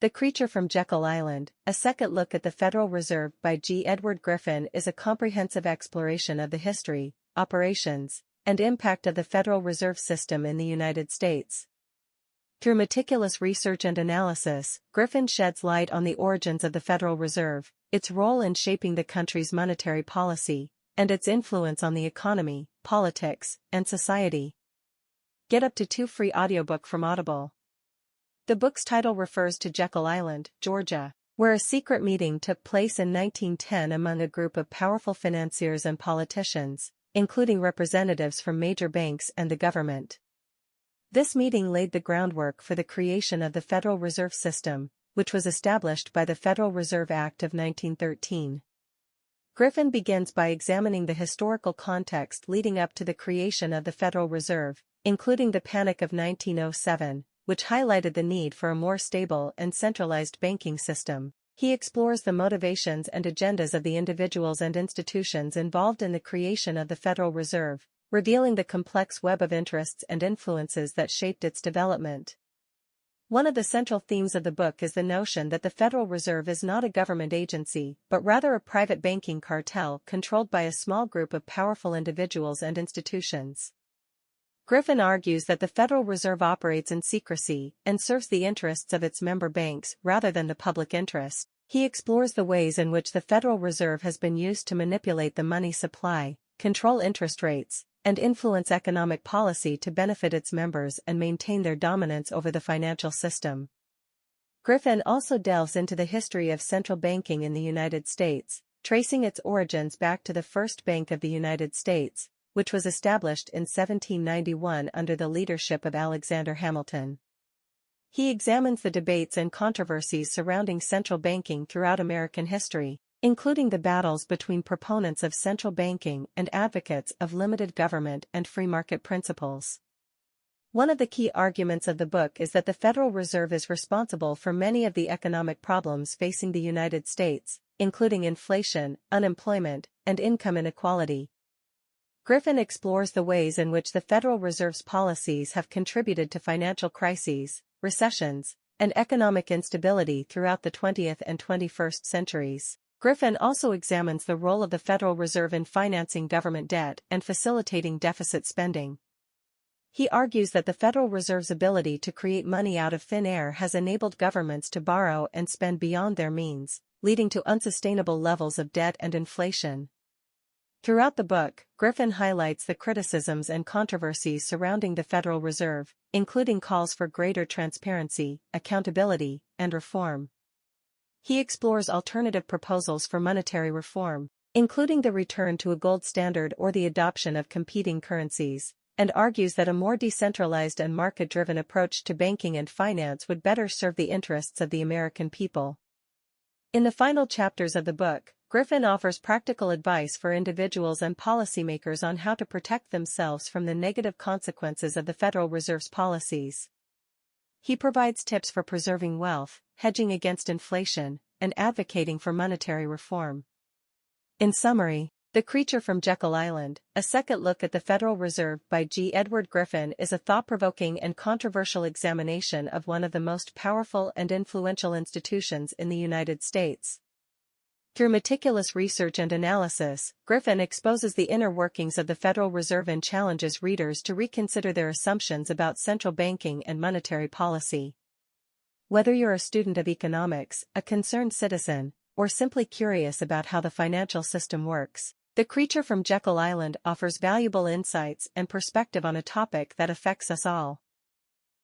The Creature from Jekyll Island, A Second Look at the Federal Reserve by G. Edward Griffin is a comprehensive exploration of the history, operations, and impact of the Federal Reserve System in the United States. Through meticulous research and analysis, Griffin sheds light on the origins of the Federal Reserve, its role in shaping the country's monetary policy, and its influence on the economy, politics, and society. Get up to 2 free audiobook from Audible. The book's title refers to Jekyll Island, Georgia, where a secret meeting took place in 1910 among a group of powerful financiers and politicians, including representatives from major banks and the government. This meeting laid the groundwork for the creation of the Federal Reserve System, which was established by the Federal Reserve Act of 1913. Griffin begins by examining the historical context leading up to the creation of the Federal Reserve, including the Panic of 1907, which highlighted the need for a more stable and centralized banking system. He explores the motivations and agendas of the individuals and institutions involved in the creation of the Federal Reserve, revealing the complex web of interests and influences that shaped its development. One of the central themes of the book is the notion that the Federal Reserve is not a government agency, but rather a private banking cartel controlled by a small group of powerful individuals and institutions. Griffin argues that the Federal Reserve operates in secrecy and serves the interests of its member banks rather than the public interest. He explores the ways in which the Federal Reserve has been used to manipulate the money supply, control interest rates, and influence economic policy to benefit its members and maintain their dominance over the financial system. Griffin also delves into the history of central banking in the United States, tracing its origins back to the first Bank of the United States, which was established in 1791 under the leadership of Alexander Hamilton. He examines the debates and controversies surrounding central banking throughout American history, including the battles between proponents of central banking and advocates of limited government and free market principles. One of the key arguments of the book is that the Federal Reserve is responsible for many of the economic problems facing the United States, including inflation, unemployment, and income inequality. Griffin explores the ways in which the Federal Reserve's policies have contributed to financial crises, recessions, and economic instability throughout the 20th and 21st centuries. Griffin also examines the role of the Federal Reserve in financing government debt and facilitating deficit spending. He argues that the Federal Reserve's ability to create money out of thin air has enabled governments to borrow and spend beyond their means, leading to unsustainable levels of debt and inflation. Throughout the book, Griffin highlights the criticisms and controversies surrounding the Federal Reserve, including calls for greater transparency, accountability, and reform. He explores alternative proposals for monetary reform, including the return to a gold standard or the adoption of competing currencies, and argues that a more decentralized and market-driven approach to banking and finance would better serve the interests of the American people. In the final chapters of the book, Griffin offers practical advice for individuals and policymakers on how to protect themselves from the negative consequences of the Federal Reserve's policies. He provides tips for preserving wealth, hedging against inflation, and advocating for monetary reform. In summary, The Creature from Jekyll Island, A Second Look at the Federal Reserve by G. Edward Griffin is a thought-provoking and controversial examination of one of the most powerful and influential institutions in the United States. Through meticulous research and analysis, Griffin exposes the inner workings of the Federal Reserve and challenges readers to reconsider their assumptions about central banking and monetary policy. Whether you're a student of economics, a concerned citizen, or simply curious about how the financial system works, The Creature from Jekyll Island offers valuable insights and perspective on a topic that affects us all.